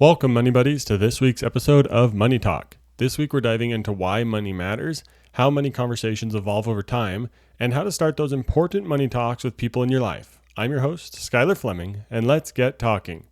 Welcome, Money Buddies, to this week's episode of Money Talk. This week we're diving into why money matters, how money conversations evolve over time, and how to start those important money talks with people in your life. I'm your host, Skylar Fleming, and let's get talking.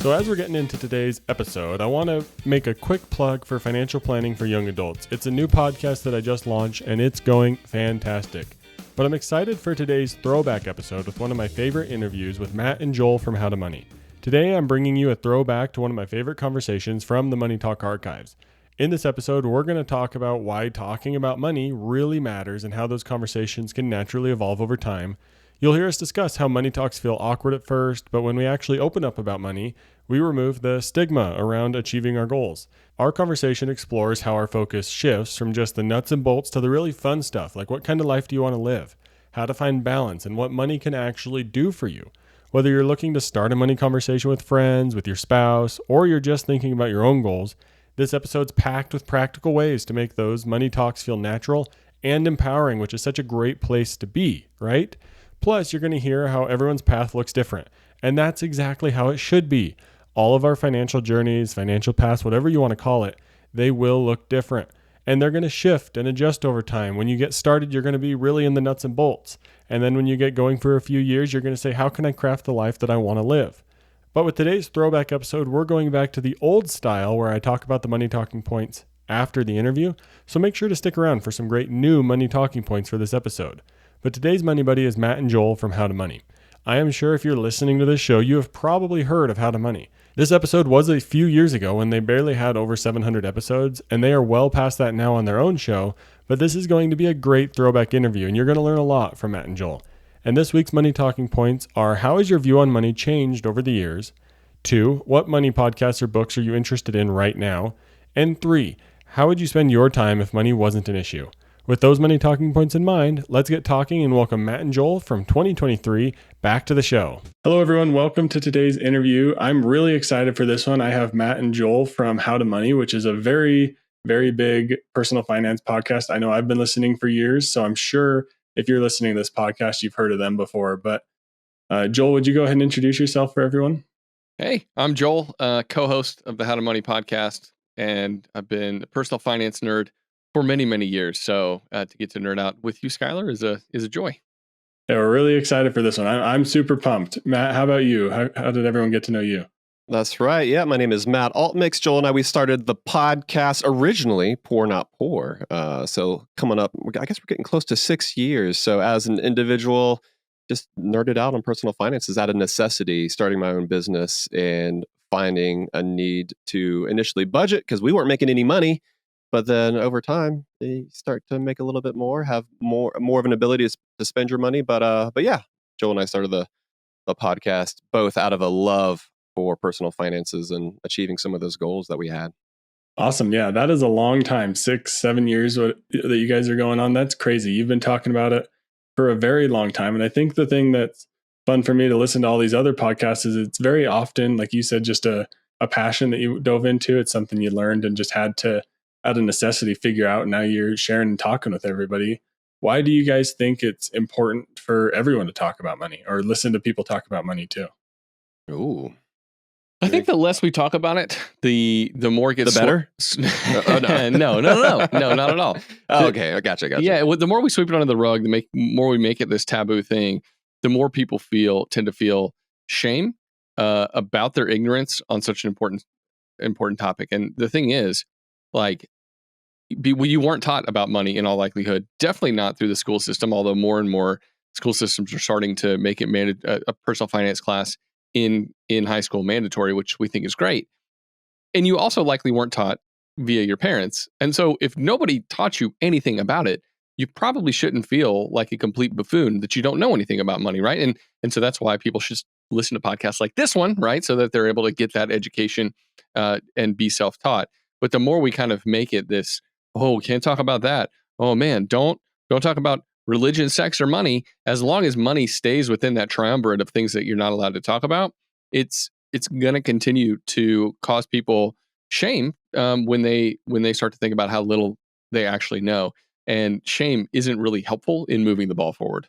So as we're getting into today's episode, I want to make a quick plug for Financial Planning for Young Adults. It's a new podcast that I just launched, and it's going fantastic. But I'm excited for today's throwback episode with one of my favorite interviews with Matt and Joel from How to Money. Today, I'm bringing you a throwback to one of my favorite conversations from the Money Talk archives. In this episode, we're going to talk about why talking about money really matters and how those conversations can naturally evolve over time. You'll hear us discuss how money talks feel awkward at first, but when we actually open up about money, we remove the stigma around achieving our goals. Our conversation explores how our focus shifts from just the nuts and bolts to the really fun stuff, like what kind of life do you want to live, how to find balance, and what money can actually do for you. Whether you're looking to start a money conversation with friends, with your spouse, or you're just thinking about your own goals, this episode's packed with practical ways to make those money talks feel natural and empowering, which is such a great place to be, right? Plus, you're going to hear how everyone's path looks different, and that's exactly how it should be. All of our financial journeys, financial paths, whatever you want to call it, they will look different, and they're going to shift and adjust over time. When you get started, you're going to be really in the nuts and bolts, and then when you get going for a few years, you're going to say, how can I craft the life that I want to live? But with today's throwback episode, we're going back to the old style where I talk about the money talking points after the interview, so make sure to stick around for some great new money talking points for this episode. But today's Money Buddy is Matt and Joel from How to Money. I am sure if you're listening to this show, you have probably heard of How to Money. This episode was a few years ago when they barely had over 700 episodes, and they are well past that now on their own show, but this is going to be a great throwback interview, and you're going to learn a lot from Matt and Joel. And this week's Money Talking Points are: how has your view on money changed over the years? 2, what money podcasts or books are you interested in right now? And 3, how would you spend your time if money wasn't an issue? With those money talking points in mind, let's get talking and welcome Matt and Joel from 2023 back to the show. Hello, everyone. Welcome to today's interview. I'm really excited for this one. I have Matt and Joel from How to Money, which is a very, very big personal finance podcast. I know I've been listening for years, so I'm sure if you're listening to this podcast, you've heard of them before. But Joel, would you go ahead and introduce yourself for everyone? Hey, I'm Joel, co-host of the How to Money podcast, and I've been a personal finance nerd for many, many years. So to get to nerd out with you, Skylar, is a joy. Yeah, we're really excited for this one. I'm super pumped. Matt, how about you? How did everyone get to know you? That's right. Yeah, my name is Matt Altmix. Joel and I, we started the podcast originally, Poor Not Poor. So coming up, I guess we're getting close to 6 years. So as an individual, just nerded out on personal finances out of necessity, starting my own business and finding a need to initially budget because we weren't making any money. But then over time, they start to make a little bit more, have more of an ability to spend your money. But yeah, Joel and I started the podcast both out of a love for personal finances and achieving some of those goals that we had. Awesome. Yeah, that is a long time, 6-7 years that you guys are going on. That's crazy. You've been talking about it for a very long time. And I think the thing that's fun for me to listen to all these other podcasts is it's very often, like you said, just a passion that you dove into. It's something you learned and just had to, out of necessity, figure out. And now you're sharing and talking with everybody. Why do you guys think it's important for everyone to talk about money or listen to people talk about money too? Ooh. I think the less we talk about it, the more it gets the better. No, not at all. Oh, okay, I gotcha. Yeah, the more we sweep it under the rug, the more we make it this taboo thing, the more people tend to feel shame about their ignorance on such an important topic. And the thing is, like, you weren't taught about money in all likelihood. Definitely not through the school system. Although more and more school systems are starting to make it a personal finance class in high school mandatory, which we think is great. And you also likely weren't taught via your parents. And so if nobody taught you anything about it, you probably shouldn't feel like a complete buffoon that you don't know anything about money, right? And so that's why people should listen to podcasts like this one, right? So that they're able to get that education and be self-taught. But the more we kind of make it this, oh, can't talk about that. Oh man, don't talk about religion, sex, or money. As long as money stays within that triumvirate of things that you're not allowed to talk about, it's going to continue to cause people shame when they start to think about how little they actually know. And shame isn't really helpful in moving the ball forward.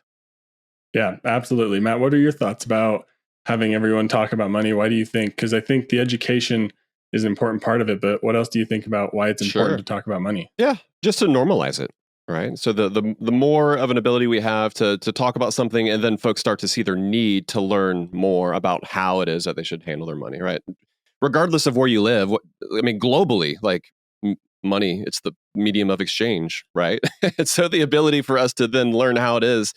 Yeah, absolutely. Matt, what are your thoughts about having everyone talk about money? Why do you think? Because I think the education is an important part of it, but what else do you think about why it's important to talk about money? Yeah, just to normalize it, right? So the more of an ability we have to talk about something, and then folks start to see their need to learn more about how it is that they should handle their money, right? Regardless of where you live, globally, like money, it's the medium of exchange, right? And so the ability for us to then learn how it is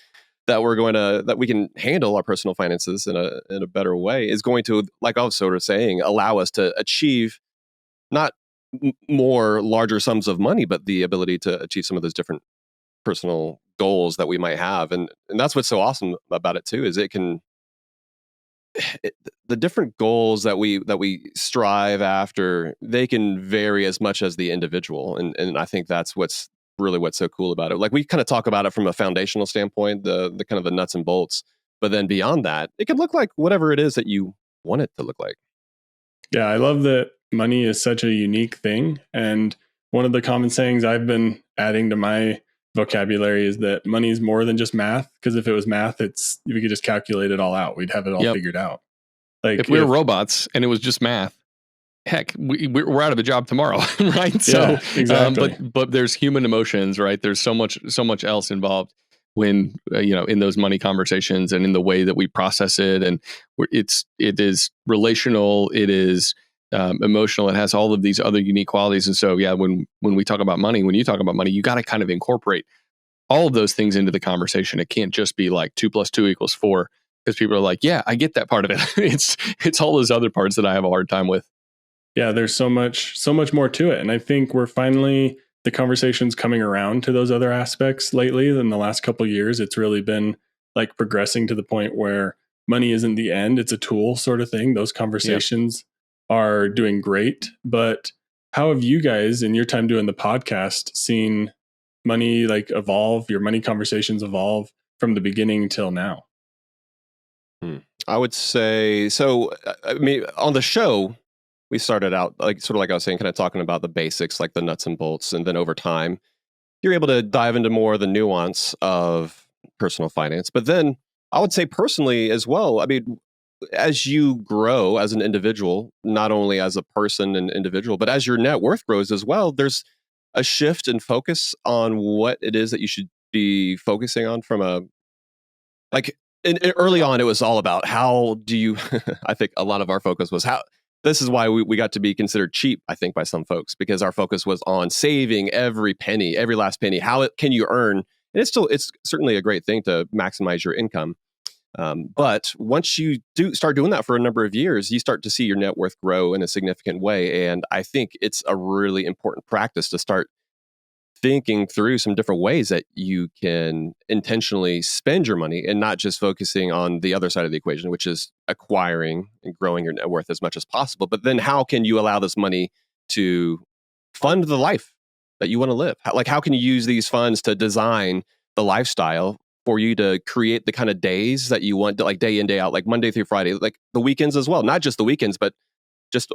that that we can handle our personal finances in a better way is going to, like I was sort of saying, allow us to achieve not more larger sums of money, but the ability to achieve some of those different personal goals that we might have. And that's what's so awesome about it too, is the different goals that we strive after, they can vary as much as the individual. And I think that's what's so cool about it. Like, we kind of talk about it from a foundational standpoint, the kind of the nuts and bolts, but then beyond that, it can look like whatever it is that you want it to look like. Yeah, I love that money is such a unique thing. And one of the common sayings I've been adding to my vocabulary is that money is more than just math. Because if it was math, we could just calculate it all out. We'd have it all figured out. Like, if we were robots and it was just math, heck, we're out of a job tomorrow, right? Yeah, so exactly. But there's human emotions, right? There's so much else involved when in those money conversations and in the way that we process it, and it is relational, it is emotional, it has all of these other unique qualities. And so when we talk about money, when you talk about money, you got to kind of incorporate all of those things into the conversation. It can't just be like 2 + 2 = 4, because people are like, yeah, I get that part of it. it's all those other parts that I have a hard time with. Yeah, there's so much more to it. And I think the conversation's coming around to those other aspects lately. In the last couple of years, it's really been like progressing to the point where money isn't the end, it's a tool sort of thing. Those conversations are doing great. But how have you guys, in your time doing the podcast, seen money evolve, your money conversations evolve from the beginning till now? I would say, so, on the show, we started out sort of like I was saying, kind of talking about the basics, like the nuts and bolts. And then over time, you're able to dive into more of the nuance of personal finance. But then I would say personally as well, as you grow as an individual, not only as a person and individual, but as your net worth grows as well, there's a shift in focus on what it is that you should be focusing on from early on, it was all about how do you, I think a lot of our focus was this is why we got to be considered cheap, I think, by some folks, because our focus was on saving every penny, every last penny. How can you earn? And it's certainly a great thing to maximize your income. But once you start doing that for a number of years, you start to see your net worth grow in a significant way. And I think it's a really important practice to start thinking through some different ways that you can intentionally spend your money and not just focusing on the other side of the equation, which is acquiring and growing your net worth as much as possible. But then how can you allow this money to fund the life that you want to live? How can you use these funds to design the lifestyle for you to create the kind of days that you want, like day in, day out, like Monday through Friday, like the weekends as well, not just the weekends, but just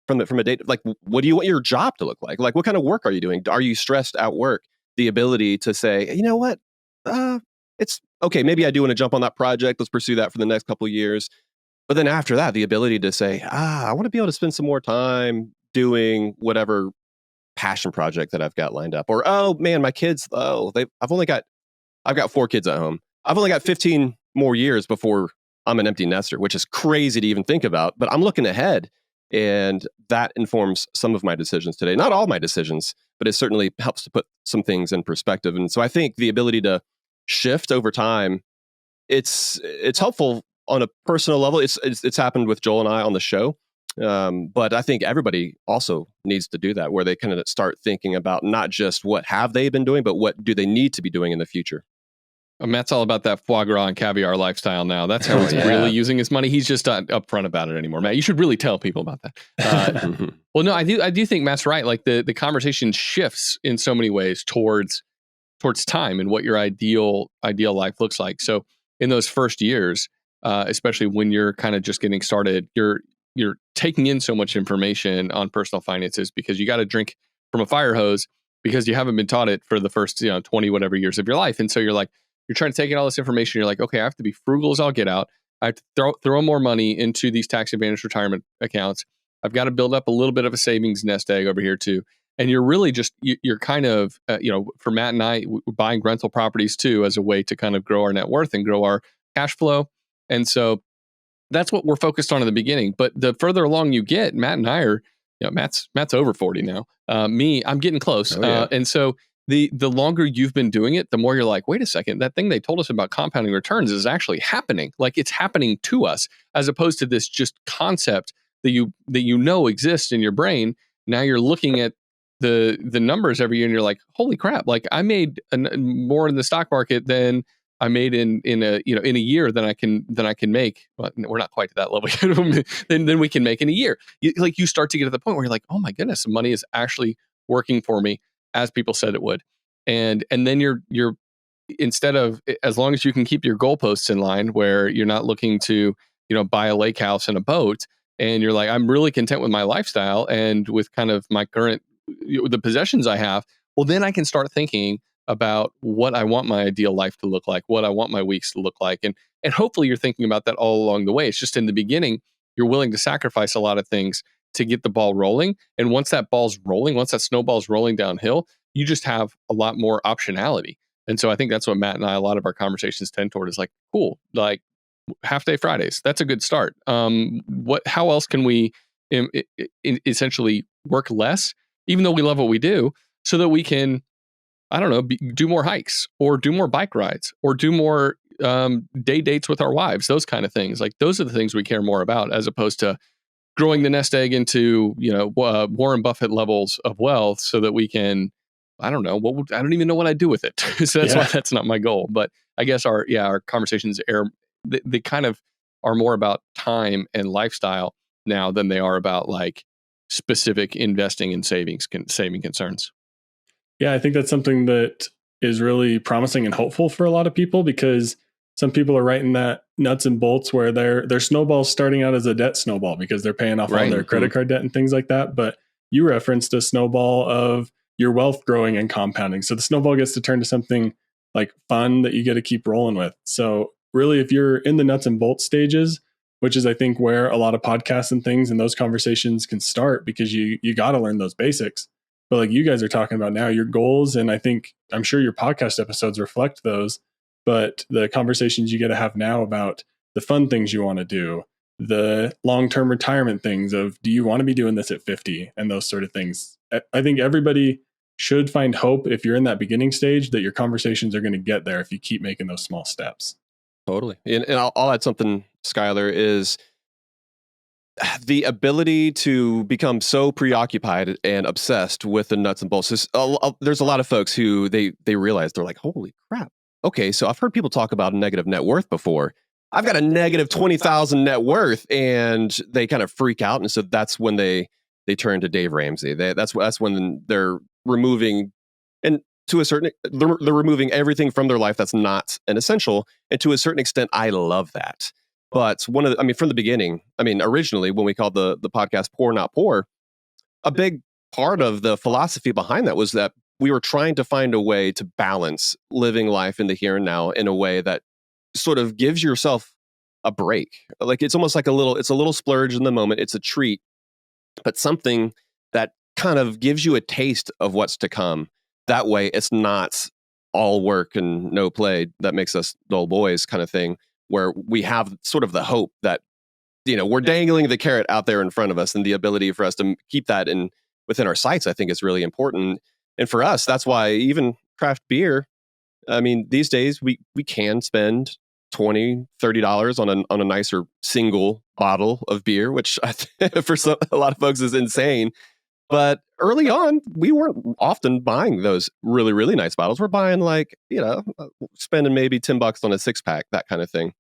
from a date, like, what do you want your job to look like? Like, what kind of work are you doing? Are you stressed at work? The ability to say, you know what, it's okay. Maybe I do want to jump on that project. Let's pursue that for the next couple of years. But then after that, the ability to say, I want to be able to spend some more time doing whatever passion project that I've got lined up. Or, oh man, my kids, I've got 4 kids at home. I've only got 15 more years before I'm an empty nester, which is crazy to even think about, but I'm looking ahead. And that informs some of my decisions today. Not all my decisions, but it certainly helps to put some things in perspective. And so I think the ability to shift over time, it's helpful on a personal level. It's happened with Joel and I on the show. But I think everybody also needs to do that, where they kind of start thinking about not just what have they been doing, but what do they need to be doing in the future. Matt's all about that foie gras and caviar lifestyle now. That's how he's really using his money. He's just not upfront about it anymore. Matt, you should really tell people about that. Well, no, I do think Matt's right. Like the conversation shifts in so many ways towards time and what your ideal life looks like. So in those first years, especially when you're kind of just getting started, you're taking in so much information on personal finances because you got to drink from a fire hose because you haven't been taught it for the first 20 whatever years of your life. And so you're trying to take in all this information. You're like, okay, I have to be frugal as all get out. I have to throw more money into these tax advantage retirement accounts. I've got to build up a little bit of a savings nest egg over here too. And you're really just, you're kind of, for Matt and I, we're buying rental properties too as a way to kind of grow our net worth and grow our cash flow. And so that's what we're focused on in the beginning. But the further along you get, Matt and I are, Matt's over 40 now. Me, I'm getting close. Oh, yeah. And so the longer you've been doing it, the more you're like, wait a second, that thing they told us about compounding returns is actually happening. Like it's happening to us, as opposed to this just concept that you exists in your brain. Now you're looking at the numbers every year and you're like, holy crap, like I made more in the stock market than I made in a year than I can make. Well, we're not quite to that level yet. than we can make in a year. You start to get to the point where you're like, oh my goodness, money is actually working for me as people said it would. And then you're instead of, as long as you can keep your goalposts in line where you're not looking to, buy a lake house and a boat, and you're like, I'm really content with my lifestyle and with kind of my current, the possessions I have. Well, then I can start thinking about what I want my ideal life to look like, what I want my weeks to look like. And hopefully you're thinking about that all along the way. It's just in the beginning, you're willing to sacrifice a lot of things to get the ball rolling. And once that ball's rolling, once that snowball's rolling downhill, you just have a lot more optionality. And so I think that's what Matt and I, a lot of our conversations tend toward is like, cool, like half day Fridays. That's a good start. How else can we essentially work less, even though we love what we do, so that we can, I don't know, do more hikes or do more bike rides or do more day dates with our wives, those kind of things. Like those are the things we care more about, as opposed to growing the nest egg into, Warren Buffett levels of wealth so that we can, I don't know, I don't even know what I do with it. So that's why that's not my goal. But I guess our conversations they kind of are more about time and lifestyle now than they are about like specific investing and saving concerns. Yeah, I think that's something that is really promising and hopeful for a lot of people, because some people are right in that nuts and bolts where their snowball's starting out as a debt snowball because they're paying off all their credit card debt and things like that. But you referenced a snowball of your wealth growing and compounding. So the snowball gets to turn to something like fun that you get to keep rolling with. So really, if you're in the nuts and bolts stages, which is I think where a lot of podcasts and things and those conversations can start, because you got to learn those basics. But like you guys are talking about now, your goals, and I'm sure your podcast episodes reflect those, but the conversations you get to have now about the fun things you want to do, the long-term retirement things of, do you want to be doing this at 50 and those sort of things. I think everybody should find hope, if you're in that beginning stage, that your conversations are going to get there if you keep making those small steps. Totally. And I'll add something, Skylar, is the ability to become so preoccupied and obsessed with the nuts and bolts. There's a lot of folks who they realize, they're like, holy crap. Okay, so I've heard people talk about negative net worth before. I've got a negative 20,000 net worth, and they kind of freak out. And so that's when they turn to Dave Ramsey. That's when they're removing, and to a certain, they're removing everything from their life that's not an essential. And to a certain extent, I love that. But from the beginning, originally when we called the podcast Poor Not Poor, a big part of the philosophy behind that was that we were trying to find a way to balance living life in the here and now in a way that sort of gives yourself a break. Like it's almost like it's a little splurge in the moment. It's a treat, but something that kind of gives you a taste of what's to come. That way it's not all work and no play that makes us dull boys kind of thing, where we have sort of the hope that, we're dangling the carrot out there in front of us, and the ability for us to keep that within our sights, I think is really important. And for us, that's why even craft beer, these days we can spend $20, $30 on a nicer single bottle of beer, which for a lot of folks is insane. But early on, we weren't often buying those really, really nice bottles. We're buying spending maybe $10 on a 6-pack, that kind of thing.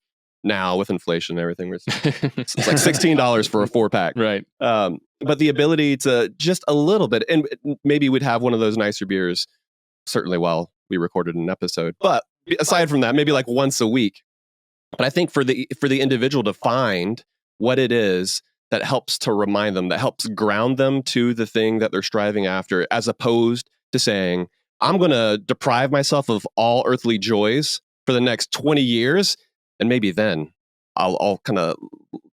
Now with inflation and everything, it's like $16 for a 4-pack. Right. But the ability to just a little bit, and maybe we'd have one of those nicer beers, certainly while we recorded an episode. But aside from that, maybe like once a week. But I think for the individual to find what it is that helps to remind them, that helps ground them to the thing that they're striving after, as opposed to saying, I'm going to deprive myself of all earthly joys for the next 20 years. And maybe then I'll kind of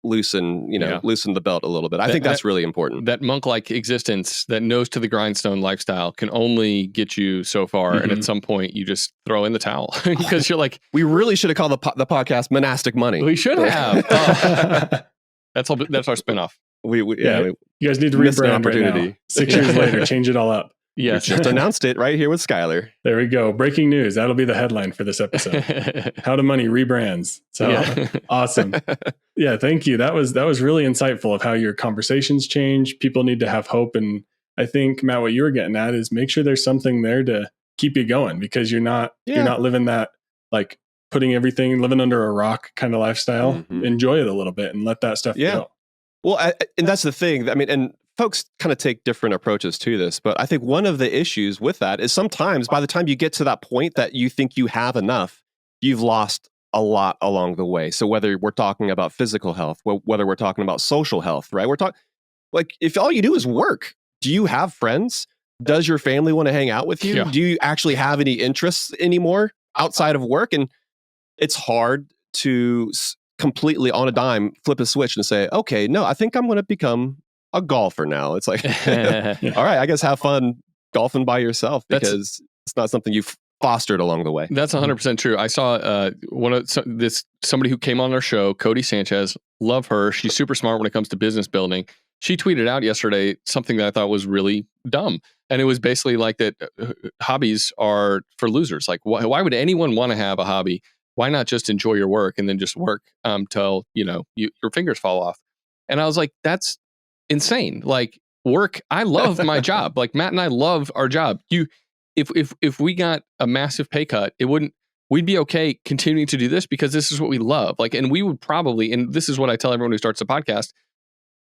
loosen the belt a little bit. I think that's really important. That monk-like existence, that nose to the grindstone lifestyle can only get you so far. And at some point you just throw in the towel because you're like, we really should have called the podcast Monastic Money. We should have. That's our spinoff. You guys need to rebrand right now. 6 years later, change it all up. Yes. We just announced it right here with Skylar. There we go. Breaking news. That'll be the headline for this episode. How to Money rebrands. So awesome. Yeah, thank you. That was really insightful of how your conversations change. People need to have hope. And I think, Matt, what you were getting at is make sure there's something there to keep you going, because you're not living that like living under a rock kind of lifestyle. Mm-hmm. Enjoy it a little bit and let that stuff go. Well, and that's the thing. I mean, and folks kind of take different approaches to this, but I think one of the issues with that is sometimes by the time you get to that point that you think you have enough, you've lost a lot along the way. So whether we're talking about physical health, whether we're talking about social health, right? We're talking like, if all you do is work, do you have friends? Does your family want to hang out with you? Yeah. Do you actually have any interests anymore outside of work? And it's hard to completely on a dime flip a switch and say, okay, no, I think I'm going to become a golfer now. It's like, all right, I guess have fun golfing by yourself, because it's not something you've fostered along the way. That's 100% true. I saw somebody who came on our show, Cody Sanchez. Love her. She's super smart when it comes to business building. She tweeted out yesterday something that I thought was really dumb. And it was basically like that hobbies are for losers. Like, why would anyone want to have a hobby? Why not just enjoy your work and then just work till your fingers fall off? And I was like, that's insane. Like, work, I love my job. Like, Matt and I love our job. If we got a massive pay cut, we'd be okay continuing to do this because this is what we love. Like, and we would probably, and this is what I tell everyone who starts a podcast,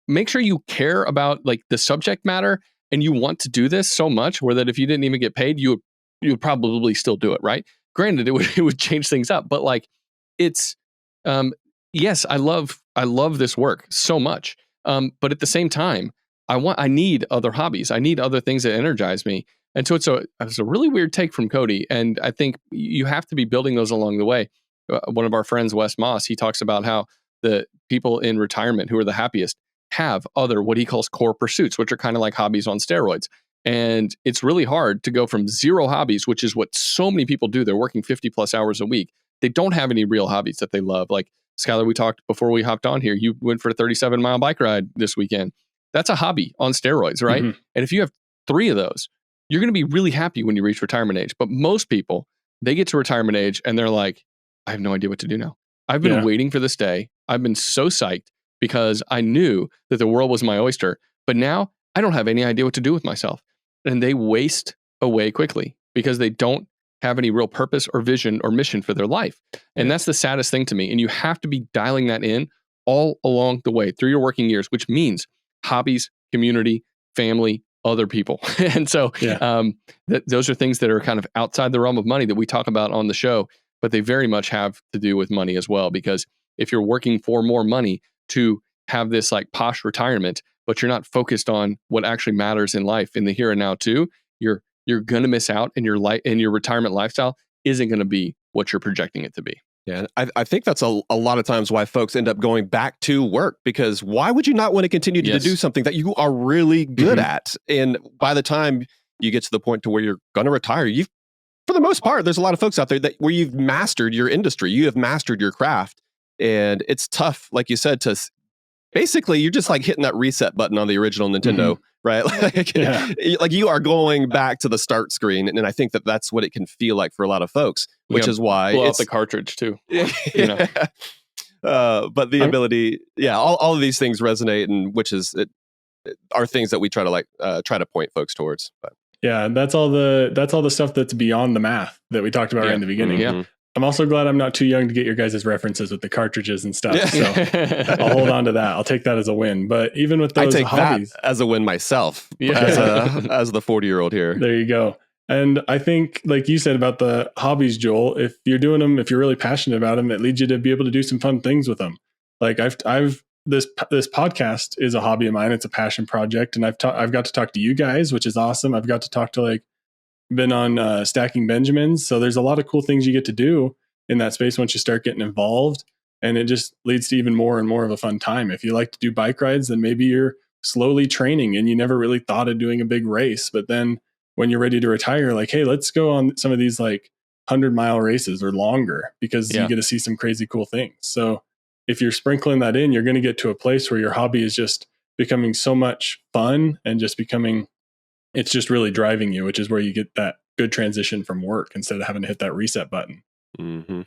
make sure you care about like the subject matter and you want to do this so much where that if you didn't even get paid, you would probably still do it, right? Granted, it would change things up, but like it's yes, I love this work so much. But at the same time, I need other hobbies. I need other things that energize me. And so it's a really weird take from Cody. And I think you have to be building those along the way. One of our friends, Wes Moss, he talks about how the people in retirement who are the happiest have other, what he calls core pursuits, which are kind of like hobbies on steroids. And it's really hard to go from zero hobbies, which is what so many people do. They're working 50 plus hours a week. They don't have any real hobbies that they love. Like Skylar, we talked before we hopped on here. You went for a 37-mile bike ride this weekend. That's a hobby on steroids, right? Mm-hmm. And if you have 3 of those, you're going to be really happy when you reach retirement age. But most people, they get to retirement age and they're like, I have no idea what to do now. I've been waiting for this day. I've been so psyched because I knew that the world was my oyster. But now I don't have any idea what to do with myself. And they waste away quickly because they don't have any real purpose or vision or mission for their life. And that's the saddest thing to me. And you have to be dialing that in all along the way through your working years, which means hobbies, community, family, other people. And so those are things that are kind of outside the realm of money that we talk about on the show, but they very much have to do with money as well. Because if you're working for more money to have this like posh retirement, but you're not focused on what actually matters in life in the here and now too, you're going to miss out, and your life and your retirement lifestyle isn't going to be what you're projecting it to be. Yeah, I think that's a lot of times why folks end up going back to work, because why would you not want to continue to do something that you are really good at? And by the time you get to the point to where you're going to retire, for the most part, there's a lot of folks out there where you've mastered your industry, you have mastered your craft, and it's tough, like you said, to basically you're just like hitting that reset button on the original Nintendo, right? Like you are going back to the start screen, and I think that's what it can feel like for a lot of folks, which is why blow out the cartridge too. But the ability, all of these things resonate, and which is are things that we try to point folks towards. But. Yeah, that's all the stuff that's beyond the math that we talked about right in the beginning. Mm-hmm. I'm also glad I'm not too young to get your guys' references with the cartridges and stuff. So I'll hold on to that. I'll take that as a win. But even with those hobbies, that as a win myself, as the 40-year-old here. There you go. And I think, like you said about the hobbies, Joel, if you're doing them, if you're really passionate about them, it leads you to be able to do some fun things with them. Like I've this podcast is a hobby of mine. It's a passion project, and I've got to talk to you guys, which is awesome. I've got to talk to been on Stacking Benjamins, so there's a lot of cool things you get to do in that space once you start getting involved, and it just leads to even more and more of a fun time. If you like to do bike rides, then maybe you're slowly training and you never really thought of doing a big race, but then when you're ready to retire, like, hey, let's go on some of these 100-mile races or longer, because you get to see some crazy cool things. So if you're sprinkling that in, you're going to get to a place where your hobby is just becoming so much fun and just becoming, it's just really driving you, which is where you get that good transition from work instead of having to hit that reset button. Mm-hmm.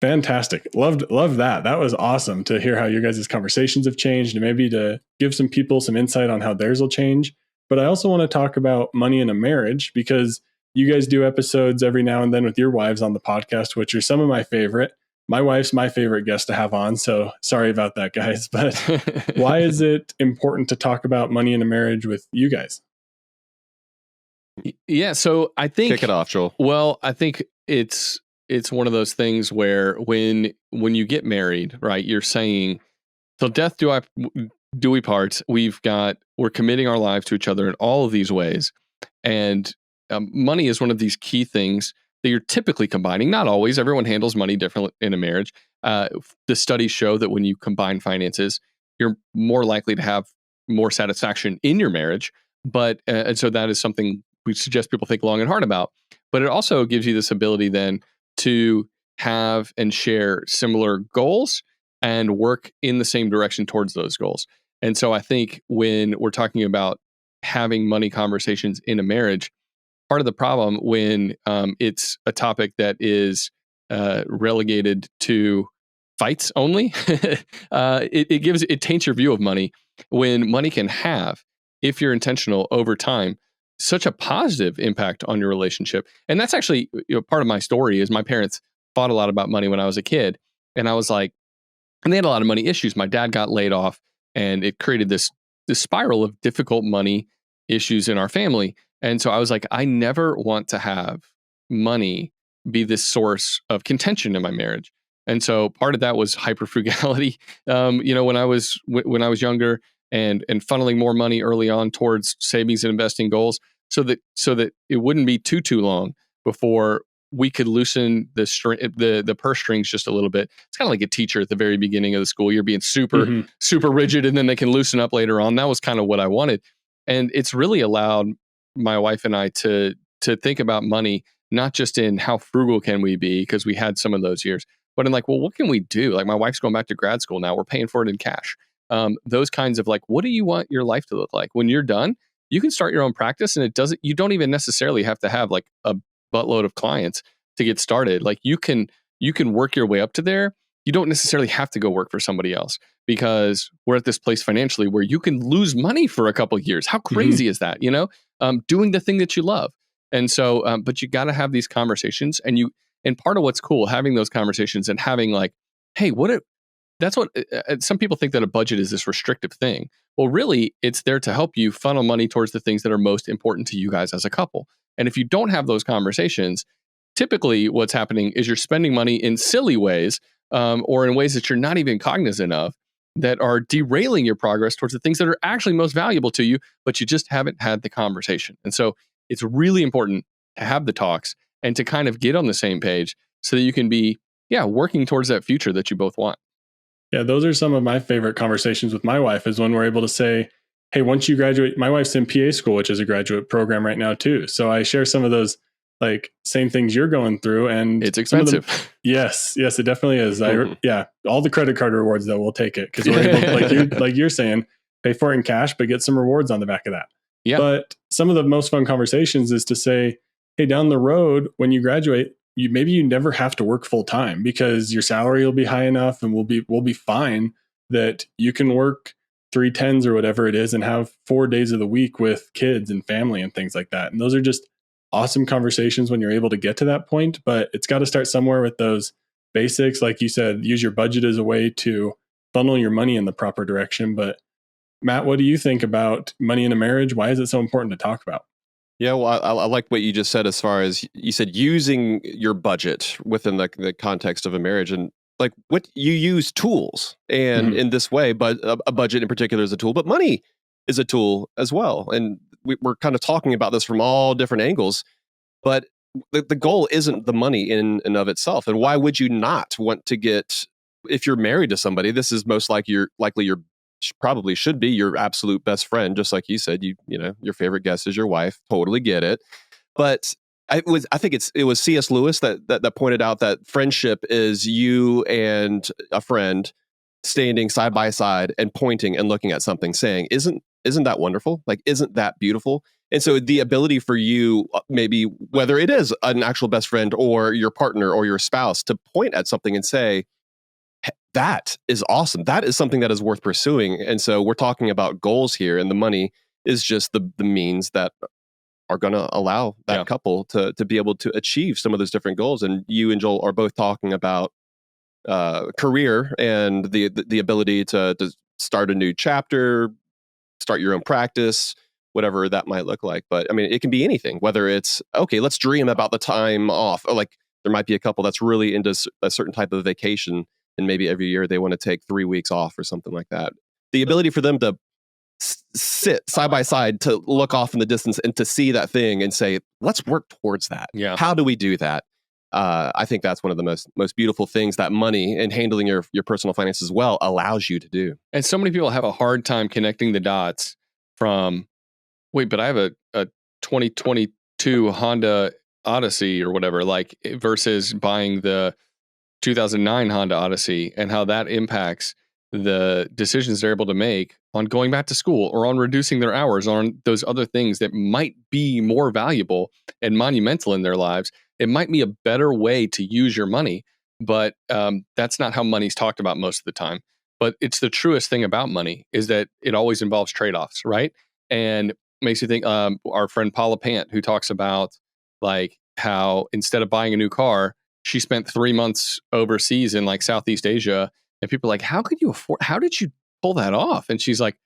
Fantastic. Loved that. That was awesome to hear how your guys' conversations have changed, and maybe to give some people some insight on how theirs will change. But I also want to talk about money in a marriage, because you guys do episodes every now and then with your wives on the podcast, which are some of my favorite. My wife's my favorite guest to have on, so sorry about that, guys. But why is it important to talk about money in a marriage with you guys? Yeah, so I think kick it off, Joel. Well, I think it's one of those things where when you get married, right, you're saying, till death do we part. We're committing our lives to each other in all of these ways, and money is one of these key things that you're typically combining. Not always. Everyone handles money differently in a marriage. The studies show that when you combine finances, you're more likely to have more satisfaction in your marriage. But and so that is something we suggest people think long and hard about. But it also gives you this ability then to have and share similar goals and work in the same direction towards those goals. And so I think when we're talking about having money conversations in a marriage, part of the problem when it's a topic that is relegated to fights only, it taints your view of money, when money can have, if you're intentional over time, such a positive impact on your relationship. And that's actually, part of my story is my parents fought a lot about money when I was a kid. And I was like, and they had a lot of money issues. My dad got laid off, and it created this spiral of difficult money issues in our family. And so I was like, I never want to have money be this source of contention in my marriage. And so part of that was hyperfrugality. When I was younger, and funneling more money early on towards savings and investing goals, so that it wouldn't be too long before we could loosen the purse strings just a little bit. It's kind of like a teacher at the very beginning of the school year being super rigid, and then they can loosen up later on. That was kind of what I wanted. And it's really allowed my wife and I to think about money, not just in how frugal can we be, because we had some of those years, but in well, what can we do? My wife's going back to grad school now. We're paying for it in cash. Those kinds of what do you want your life to look like? When you're done, you can start your own practice, and you don't even necessarily have to have a buttload of clients to get started. You can work your way up to there. You don't necessarily have to go work for somebody else, because we're at this place financially where you can lose money for a couple of years. How crazy is that? Doing the thing that you love. And so, but you got to have these conversations, and part of what's cool, having those conversations and having hey, that's what some people think, that a budget is this restrictive thing. Well, really, it's there to help you funnel money towards the things that are most important to you guys as a couple. And if you don't have those conversations, typically what's happening is you're spending money in silly ways, or in ways that you're not even cognizant of, that are derailing your progress towards the things that are actually most valuable to you, but you just haven't had the conversation. And so it's really important to have the talks and to kind of get on the same page so that you can be, working towards that future that you both want. Yeah, those are some of my favorite conversations with my wife, is when we're able to say, hey, once you graduate, my wife's in PA school, which is a graduate program right now too. So I share some of those same things you're going through, and it's expensive. Yes, it definitely is. All the credit card rewards though, we'll take it, because we're able, like you're saying, pay for it in cash, but get some rewards on the back of that. Yeah. But some of the most fun conversations is to say, hey, down the road when you graduate, maybe you never have to work full time, because your salary will be high enough, and we'll be fine that you can work 3/10s or whatever it is, and have 4 days of the week with kids and family and things like that. And those are just awesome conversations when you're able to get to that point. But it's got to start somewhere with those basics. Like you said, use your budget as a way to funnel your money in the proper direction. But Matt, what do you think about money in a marriage? Why is it so important to talk about? Yeah, well, I like what you just said, as far as you said, using your budget within the context of a marriage. And like what you use tools, and in this way, but a budget in particular is a tool, but money is a tool as well. And we're kind of talking about this from all different angles, but the goal isn't the money in and of itself. And why would you not want to get, if you're married to somebody, this is most likely your probably should be your absolute best friend, just like you said, you know, your favorite guest is your wife. Totally get it. But I think it was C.S. Lewis that pointed out that friendship is you and a friend standing side by side and pointing and looking at something, saying, isn't that wonderful? Like, isn't that beautiful? And so the ability for you, maybe whether it is an actual best friend or your partner or your spouse, to point at something and say, that is awesome. That is something that is worth pursuing. And so we're talking about goals here, and the money is just the means that are going to allow that couple to be able to achieve some of those different goals. And you and Joel are both talking about career and the ability to start a new chapter, start your own practice, whatever that might look like. But I mean, it can be anything, whether it's, okay, let's dream about the time off. Or like there might be a couple that's really into a certain type of vacation, and maybe every year they want to take 3 weeks off or something like that. The ability for them to sit side by side, to look off in the distance and to see that thing and say, let's work towards that. Yeah. How do we do that? I think that's one of the most beautiful things that money and handling your personal finances well allows you to do. And so many people have a hard time connecting the dots from, wait, but I have a 2022 Honda Odyssey or whatever, like, versus buying the 2009 Honda Odyssey, and how that impacts the decisions they're able to make on going back to school or on reducing their hours, on those other things that might be more valuable and monumental in their lives. It might be a better way to use your money, but that's not how money's talked about most of the time. But it's the truest thing about money, is that it always involves trade-offs, right? And makes you think, our friend Paula Pant, who talks about like how instead of buying a new car, she spent 3 months overseas in like Southeast Asia. And people are like, how did you pull that off? And she's like,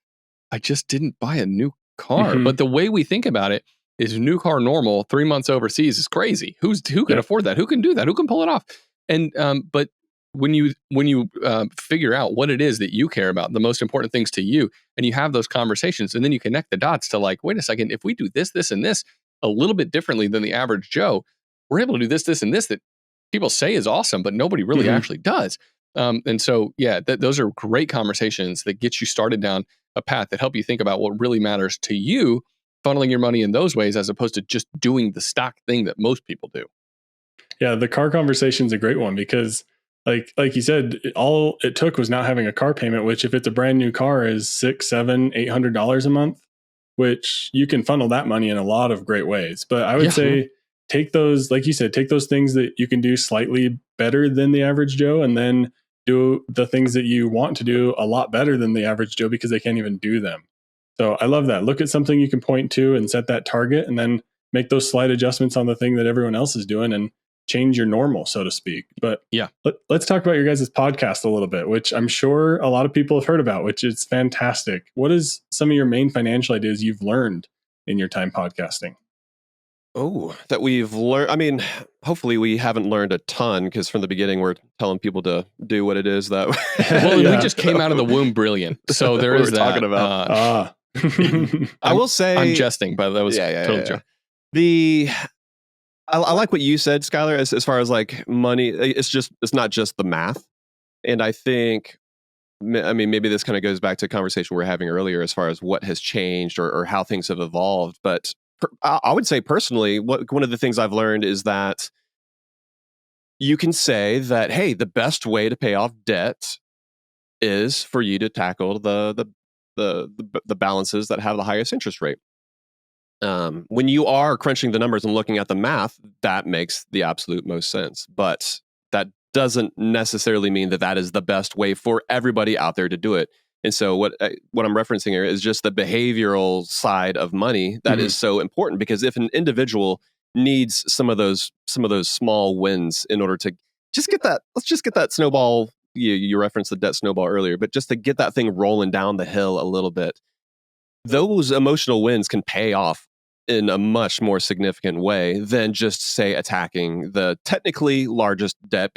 I just didn't buy a new car. But the way we think about it is, new car normal, 3 months overseas is crazy. Who can afford that? Who can do that? Who can pull it off? And but when you figure out what it is that you care about, the most important things to you, and you have those conversations, and then you connect the dots to like, wait a second, if we do this, this, and this a little bit differently than the average Joe, we're able to do this, this, and this that people say is awesome, but nobody really actually does. And so, those are great conversations that get you started down a path that help you think about what really matters to you, funneling your money in those ways, as opposed to just doing the stock thing that most people do. Yeah, the car conversation is a great one, because like you said, all it took was not having a car payment, which if it's a brand new car is $600, $700, $800 a month, which you can funnel that money in a lot of great ways. But I would say take those, like you said, take those things that you can do slightly better than the average Joe, and then do the things that you want to do a lot better than the average Joe, because they can't even do them. So I love that. Look at something you can point to and set that target, and then make those slight adjustments on the thing that everyone else is doing, and change your normal, so to speak. But let's talk about your guys' podcast a little bit, which I'm sure a lot of people have heard about, which is fantastic. What is some of your main financial ideas you've learned in your time podcasting? Oh, that we've learned. I mean, hopefully we haven't learned a ton, because from the beginning we're telling people to do what it is that. We just came out of the womb brilliant. So there is that. Talking about. I will say, I'm jesting, but that was totally true. I like what you said, Skylar, as far as like money. It's not just the math, and I think, I mean, maybe this kind of goes back to a conversation we were having earlier as far as what has changed or how things have evolved, but. I would say personally, one of the things I've learned is that you can say that, hey, the best way to pay off debt is for you to tackle the balances that have the highest interest rate. When you are crunching the numbers and looking at the math, that makes the absolute most sense. But that doesn't necessarily mean that is the best way for everybody out there to do it. And so what I'm referencing here is just the behavioral side of money that is so important, because if an individual needs some of those small wins in order to just get that, let's just get that snowball. You referenced the debt snowball earlier, but just to get that thing rolling down the hill a little bit, those emotional wins can pay off in a much more significant way than just, say, attacking the technically largest debt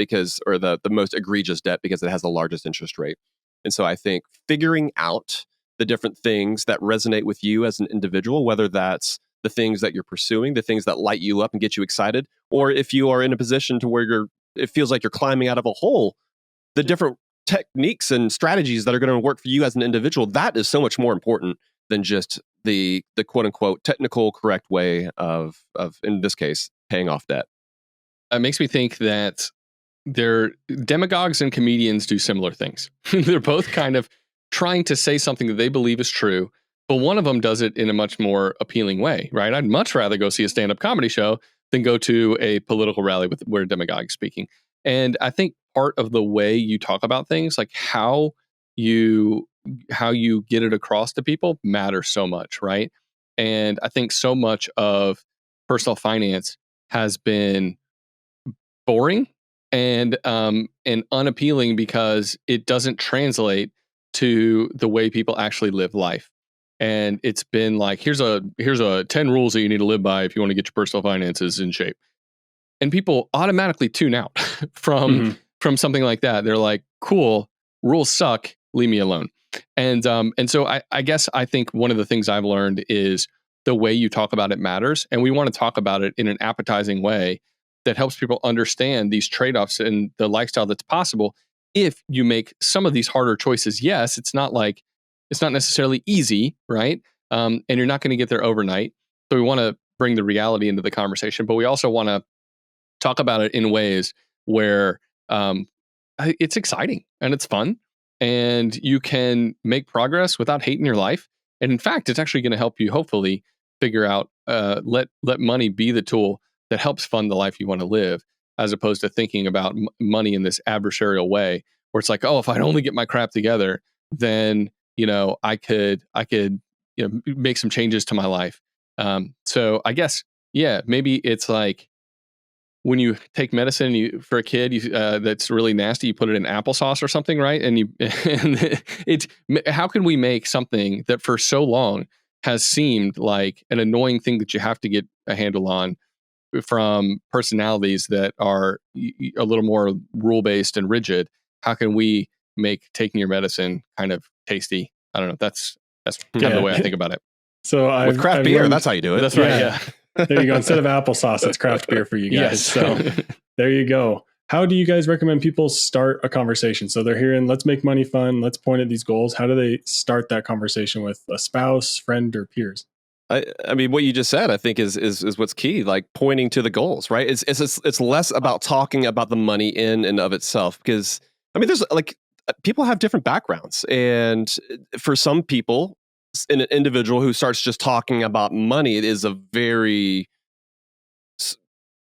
or the most egregious debt because it has the largest interest rate. And so I think figuring out the different things that resonate with you as an individual, whether that's the things that you're pursuing, the things that light you up and get you excited, or if you are in a position to where it feels like you're climbing out of a hole, the different techniques and strategies that are going to work for you as an individual, that is so much more important than just the quote unquote technical correct way of in this case paying off debt. It makes me think that demagogues and comedians do similar things. They're both kind of trying to say something that they believe is true, but one of them does it in a much more appealing way, right? I'd much rather go see a stand-up comedy show than go to a political rally where a demagogue is speaking. And I think part of the way you talk about things, like how you get it across to people, matters so much, right? And I think so much of personal finance has been boring and unappealing because it doesn't translate to the way people actually live life. And it's been like, here's a 10 rules that you need to live by if you want to get your personal finances in shape. And people automatically tune out from something like that. They're like, cool, rules suck, leave me alone. And so I guess I think one of the things I've learned is the way you talk about it matters. And we want to talk about it in an appetizing way that helps people understand these trade-offs and the lifestyle that's possible if you make some of these harder choices. Yes, it's not necessarily easy, right? And you're not going to get there overnight. So we want to bring the reality into the conversation, but we also want to talk about it in ways where it's exciting and it's fun and you can make progress without hating your life. And in fact, it's actually going to help you hopefully figure out, let money be the tool that helps fund the life you want to live, as opposed to thinking about money in this adversarial way where it's like, oh, if I'd only get my crap together, then, I could, make some changes to my life. So I guess, yeah, maybe it's like when you take medicine for a kid that's really nasty, you put it in applesauce or something, right? And how can we make something that for so long has seemed like an annoying thing that you have to get a handle on from personalities that are a little more rule-based and rigid? How can we make taking your medicine kind of tasty? I don't know. That's kind of the way I think about it. So with craft beer, that's how you do it. That's right. Yeah. There you go. Instead of applesauce, it's craft beer for you guys. Yes. So there you go. How do you guys recommend people start a conversation? So they're hearing, let's make money fun. Let's point at these goals. How do they start that conversation with a spouse, friend, or peers? I mean, what you just said, I think is what's key. Like pointing to the goals, right? It's less about talking about the money in and of itself, because I mean, there's like people have different backgrounds, and for some people, an individual who starts just talking about money, it is a very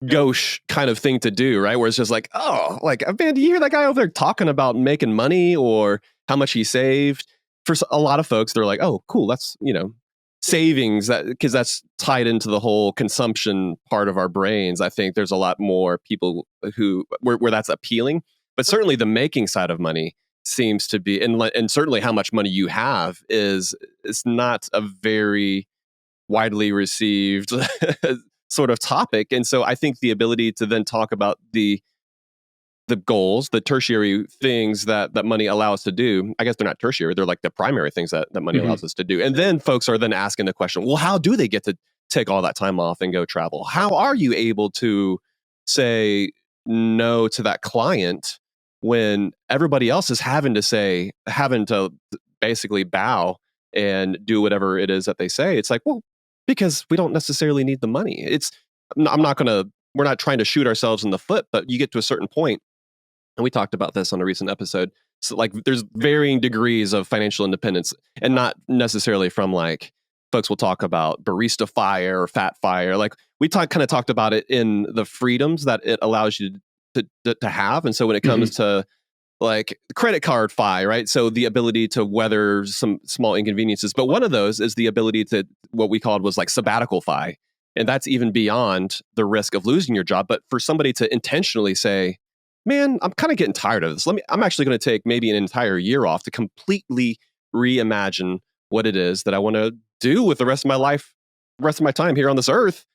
gauche kind of thing to do, right? Where it's just like, oh, like, man, do you hear that guy over there talking about making money or how much he saved? For a lot of folks, they're like, oh, cool, that's, savings, that because that's tied into the whole consumption part of our brains. I think there's a lot more people where that's appealing, but certainly the making side of money seems to be, and certainly how much money you have is not a very widely received sort of topic. And so I think the ability to then talk about the goals, the tertiary things that money allows us to do, I guess they're not tertiary, they're like the primary things that money allows us to do. And then folks are then asking the question, well, how do they get to take all that time off and go travel? How are you able to say no to that client when everybody else is having to basically bow and do whatever it is that they say? It's like, well, because we don't necessarily need the money. We're not trying to shoot ourselves in the foot, but you get to a certain point, and we talked about this on a recent episode. So like there's varying degrees of financial independence, and not necessarily from like folks will talk about barista fire or fat fire. Like we kind of talked about it in the freedoms that it allows you to have. And so when it comes to like credit card fi, right? So the ability to weather some small inconveniences, but one of those is the ability to, what we called was like sabbatical fi. And that's even beyond the risk of losing your job. But for somebody to intentionally say, man, I'm kind of getting tired of this. I'm actually going to take maybe an entire year off to completely reimagine what it is that I want to do with the rest of my life rest of my time here on this earth.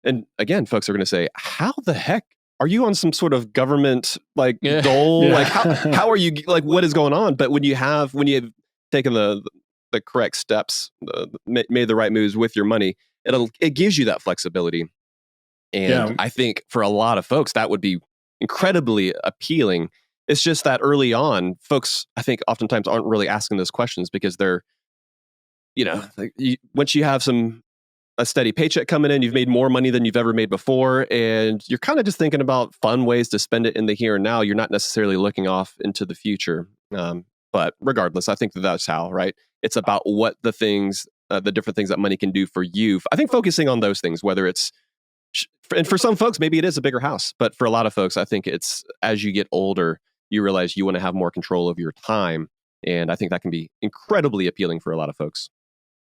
And again, folks are going to say, how the heck are you on some sort of government like dole? Yeah. Like how are you, like, what is going on? But when you have taken the correct steps, made the right moves with your money, it gives you that flexibility. And I think for a lot of folks, that would be incredibly appealing. It's just that early on, folks, I think oftentimes aren't really asking those questions because they're, once you have a steady paycheck coming in, you've made more money than you've ever made before, and you're kind of just thinking about fun ways to spend it in the here and now. You're not necessarily looking off into the future. But regardless, I think that's how, right? It's about what the different things that money can do for you. I think focusing on those things, whether it's, and for some folks, maybe it is a bigger house, but for a lot of folks, I think it's as you get older, you realize you want to have more control of your time. And I think that can be incredibly appealing for a lot of folks.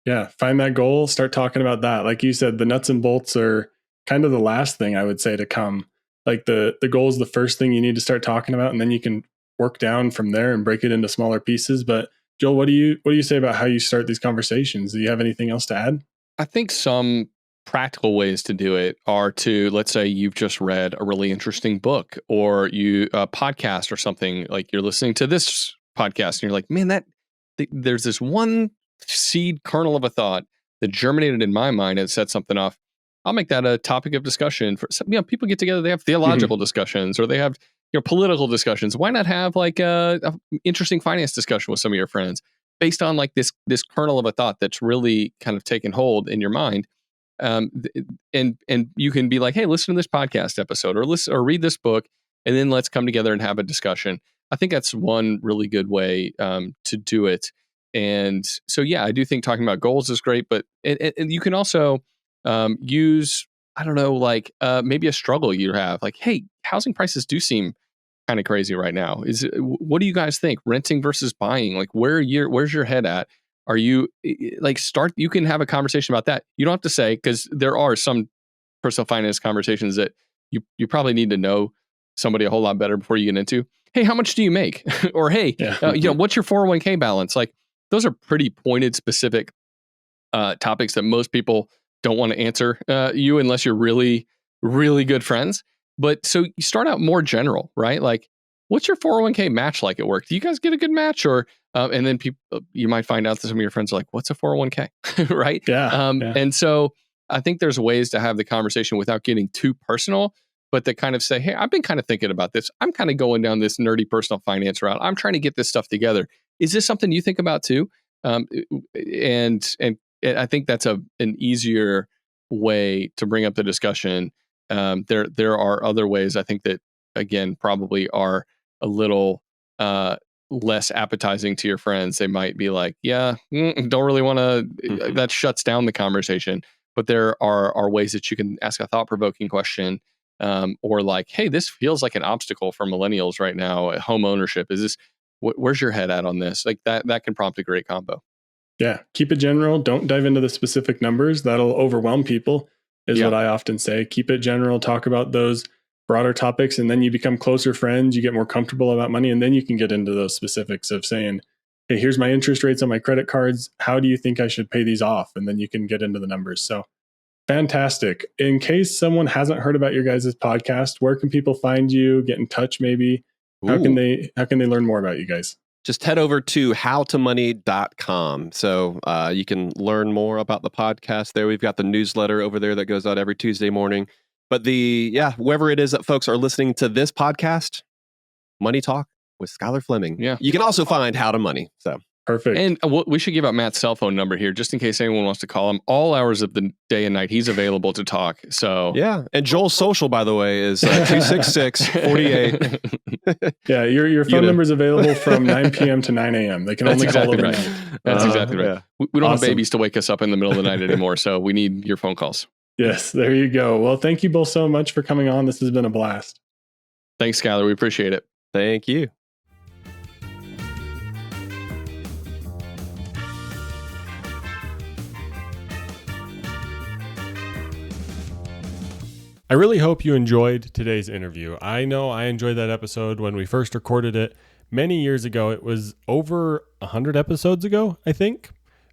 Yeah, find that goal, start talking about that. Like you said, the nuts and bolts are kind of the last thing I would say to come. Like the goal is the first thing you need to start talking about, and then you can work down from there and break it into smaller pieces. But Joel, what do you say about how you start these conversations? Do you have anything else to add? I think some practical ways to do it are to, let's say you've just read a really interesting book or a podcast or something, like you're listening to this podcast and you're like, man, there's this one seed kernel of a thought that germinated in my mind and set something off. I'll make that a topic of discussion for people get together, they have theological discussions or they have political discussions. Why not have like a interesting finance discussion with some of your friends based on like this kernel of a thought that's really kind of taken hold in your mind? And you can be like, hey, listen to this podcast episode or read this book, and then let's come together and have a discussion. I think that's one really good way to do it. And so, yeah, I do think talking about goals is great, but and you can also use, I don't know, like maybe a struggle you have, like, hey, housing prices do seem kind of crazy right now. What do you guys think? Renting versus buying? Like, where's your head at? Are you like you can have a conversation about that. You don't have to say, because there are some personal finance conversations that you probably need to know somebody a whole lot better before you get into. Hey, how much do you make? Or hey, what's your 401k balance? Like, those are pretty pointed, specific topics that most people don't want to answer you unless you're really, really good friends. But so you start out more general, right? Like, what's your 401k match like at work? Do you guys get a good match? Or and then you might find out that some of your friends are like, what's a 401k? Right? Yeah. And so I think there's ways to have the conversation without getting too personal, but to kind of say, hey, I've been kind of thinking about this. I'm kind of going down this nerdy personal finance route. I'm trying to get this stuff together. Is this something you think about too? And I think that's an easier way to bring up the discussion. There are other ways I think that, again, probably are a little less appetizing to your friends. They might be like, yeah, don't really want to, that shuts down the conversation. But there are ways that you can ask a thought-provoking question, or like, hey, this feels like an obstacle for millennials right now. Home ownership, is this, where's your head at on this? Like that can prompt a great combo. Yeah. Keep it general. Don't dive into the specific numbers. That'll overwhelm people, is what I often say. Keep it general. Talk about those broader topics, and then you become closer friends. You get more comfortable about money, and then you can get into those specifics of saying, hey, here's my interest rates on my credit cards. How do you think I should pay these off? And then you can get into the numbers. So fantastic. In case someone hasn't heard about your guys' podcast, where can people find you, get in touch maybe? How can they learn more about you guys? Just head over to howtomoney.com. So you can learn more about the podcast there. We've got the newsletter over there that goes out every Tuesday morning. But whoever it is that folks are listening to this podcast, Money Talk with Skylar Fleming. Yeah. You can also find How to Money. So perfect. And we should give out Matt's cell phone number here, just in case anyone wants to call him. All hours of the day and night, he's available to talk. So yeah. And Joel's social, by the way, is 266-48. Yeah, your phone number is available from 9 p.m. to 9 a.m. They can only call overnight. That's exactly right. Yeah. We don't have babies to wake us up in the middle of the night anymore, so we need your phone calls. Yes, there you go. Well, thank you both so much for coming on. This has been a blast. Thanks, Skylar. We appreciate it. Thank you. I really hope you enjoyed today's interview. I know I enjoyed that episode when we first recorded it many years ago. It was over 100 episodes ago, I think,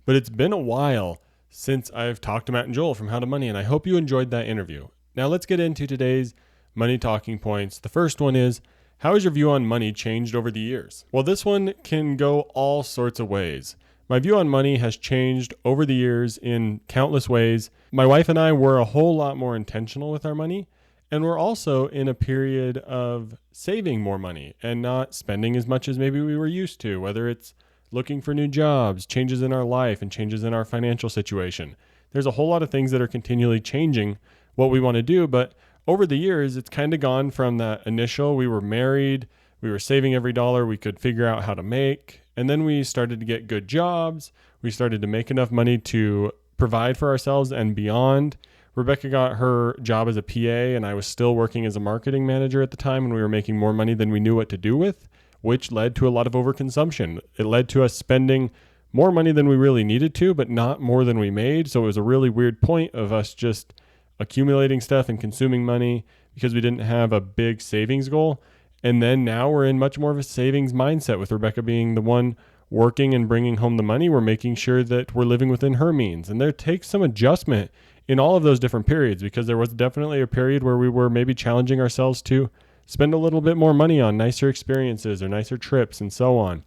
but it's been a while since I've talked to Matt and Joel from How to Money, and I hope you enjoyed that interview. Now let's get into today's money talking points. The first one is, how has your view on money changed over the years? Well, this one can go all sorts of ways. My view on money has changed over the years in countless ways. My wife and I were a whole lot more intentional with our money, and we're also in a period of saving more money and not spending as much as maybe we were used to, whether it's looking for new jobs, changes in our life, and changes in our financial situation. There's a whole lot of things that are continually changing what we want to do, but over the years, it's kind of gone from that initial, we were married, we were saving every dollar we could figure out how to make, and then we started to get good jobs. We started to make enough money to provide for ourselves and beyond. Rebecca got her job as a PA, and I was still working as a marketing manager at the time, and we were making more money than we knew what to do with, which led to a lot of overconsumption. It led to us spending more money than we really needed to, but not more than we made. So it was a really weird point of us just accumulating stuff and consuming money because we didn't have a big savings goal. And then now we're in much more of a savings mindset, with Rebecca being the one working and bringing home the money. We're making sure that we're living within her means. And there takes some adjustment in all of those different periods, because there was definitely a period where we were maybe challenging ourselves to spend a little bit more money on nicer experiences or nicer trips and so on.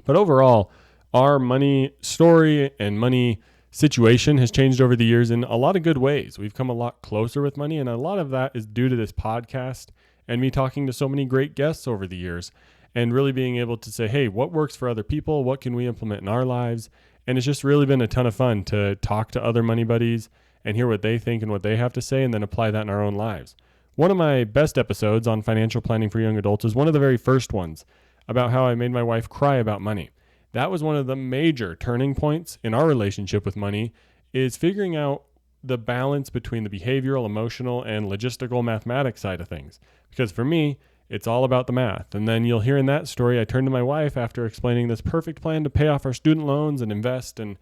But overall, our money story and money situation has changed over the years in a lot of good ways. We've come a lot closer with money, and a lot of that is due to this podcast and me talking to so many great guests over the years and really being able to say, hey, what works for other people? What can we implement in our lives? And it's just really been a ton of fun to talk to other money buddies and hear what they think and what they have to say, and then apply that in our own lives. One of my best episodes on financial planning for young adults is one of the very first ones about how I made my wife cry about money. That was one of the major turning points in our relationship with money, is figuring out the balance between the behavioral, emotional, and logistical mathematics side of things. Because for me, it's all about the math. And then you'll hear in that story, I turned to my wife after explaining this perfect plan to pay off our student loans and invest and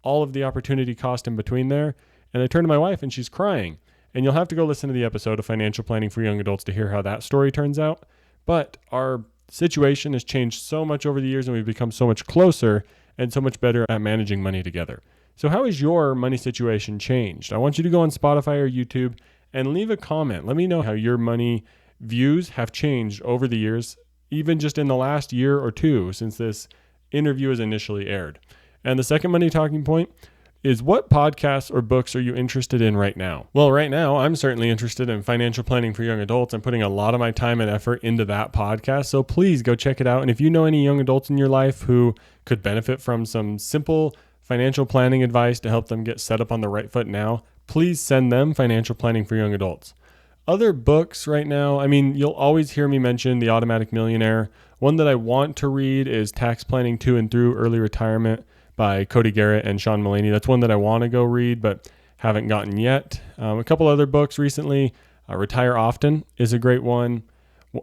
all of the opportunity cost in between there. And I turned to my wife and she's crying. And you'll have to go listen to the episode of Financial Planning for Young Adults to hear how that story turns out. But our situation has changed so much over the years, and we've become so much closer and so much better at managing money together. So how has your money situation changed? I want you to go on Spotify or YouTube and leave a comment. Let me know how your money views have changed over the years, even just in the last year or two since this interview was initially aired. And the second money talking point is, what podcasts or books are you interested in right now? Well, right now, I'm certainly interested in Financial Planning for Young Adults. I'm putting a lot of my time and effort into that podcast, so please go check it out. And if you know any young adults in your life who could benefit from some simple financial planning advice to help them get set up on the right foot now, please send them Financial Planning for Young Adults. Other books right now, I mean, you'll always hear me mention The Automatic Millionaire. One that I want to read is Tax Planning to and Through Early Retirement by Cody Garrett and Sean Mullaney. That's one that I want to go read, but haven't gotten yet. A couple other books recently. Retire Often is a great one.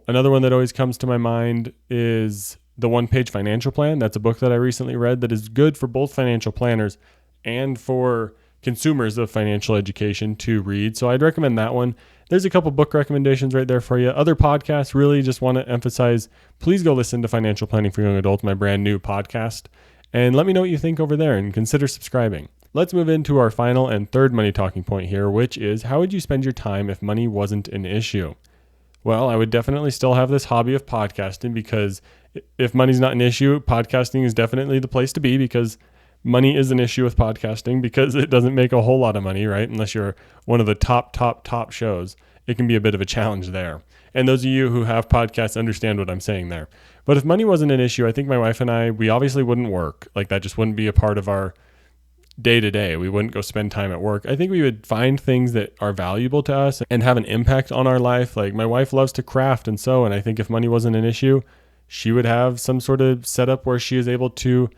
Another one that always comes to my mind is The One-Page Financial Plan. That's a book that I recently read that is good for both financial planners and for consumers of financial education to read. So I'd recommend that one. There's a couple book recommendations right there for you. Other podcasts, really just want to emphasize, please go listen to Financial Planning for Young Adults, my brand new podcast. And let me know what you think over there and consider subscribing. Let's move into our final and third money talking point here, which is, how would you spend your time if money wasn't an issue? Well, I would definitely still have this hobby of podcasting, because if money's not an issue, podcasting is definitely the place to be, because money is an issue with podcasting because it doesn't make a whole lot of money, right? Unless you're one of the top shows. It can be a bit of a challenge there. And those of you who have podcasts understand what I'm saying there. But if money wasn't an issue, I think my wife and I, we obviously wouldn't work. Like, that just wouldn't be a part of our day-to-day. We wouldn't go spend time at work. I think we would find things that are valuable to us and have an impact on our life. Like, my wife loves to craft and sew, and I think if money wasn't an issue, she would have some sort of setup where she is able to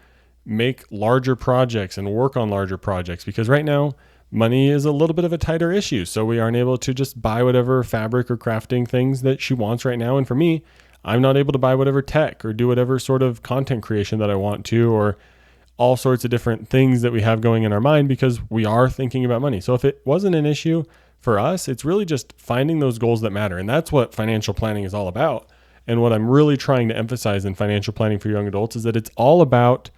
make larger projects and work on larger projects, because right now money is a little bit of a tighter issue. So we aren't able to just buy whatever fabric or crafting things that she wants right now. And for me, I'm not able to buy whatever tech or do whatever sort of content creation that I want to, or all sorts of different things that we have going in our mind, because we are thinking about money. So if it wasn't an issue for us, it's really just finding those goals that matter. And that's what financial planning is all about. And what I'm really trying to emphasize in Financial Planning for Young Adults is that it's all about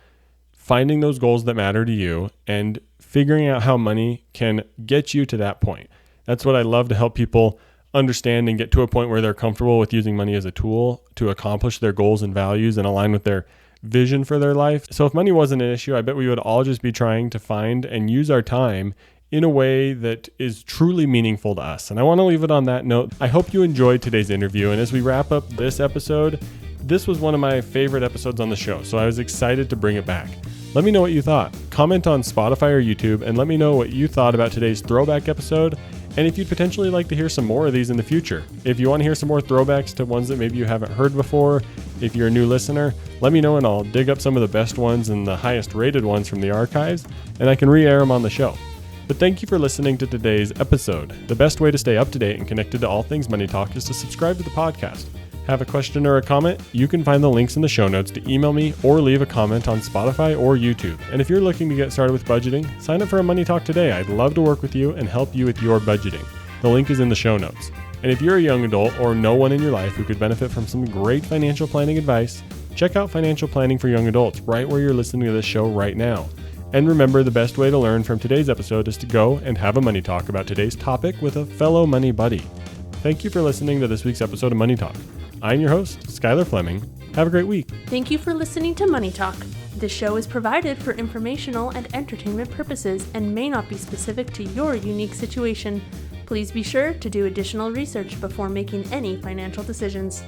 finding those goals that matter to you and figuring out how money can get you to that point. That's what I love to help people understand and get to a point where they're comfortable with using money as a tool to accomplish their goals and values and align with their vision for their life. So if money wasn't an issue, I bet we would all just be trying to find and use our time in a way that is truly meaningful to us. And I want to leave it on that note. I hope you enjoyed today's interview. And as we wrap up this episode, this was one of my favorite episodes on the show, so I was excited to bring it back. Let me know what you thought. Comment on Spotify or YouTube and let me know what you thought about today's throwback episode and if you'd potentially like to hear some more of these in the future. If you want to hear some more throwbacks to ones that maybe you haven't heard before, if you're a new listener, let me know and I'll dig up some of the best ones and the highest rated ones from the archives and I can re-air them on the show. But thank you for listening to today's episode. The best way to stay up to date and connected to all things Money Talk is to subscribe to the podcast. Have a question or a comment? You can find the links in the show notes to email me or leave a comment on Spotify or YouTube. And if you're looking to get started with budgeting, sign up for a Money Talk today. I'd love to work with you and help you with your budgeting. The link is in the show notes. And if you're a young adult or no one in your life who could benefit from some great financial planning advice, check out Financial Planning for Young Adults right where you're listening to this show right now. And remember, the best way to learn from today's episode is to go and have a money talk about today's topic with a fellow money buddy. Thank you for listening to this week's episode of Money Talk. I'm your host, Skylar Fleming. Have a great week. Thank you for listening to Money Talk. This show is provided for informational and entertainment purposes and may not be specific to your unique situation. Please be sure to do additional research before making any financial decisions.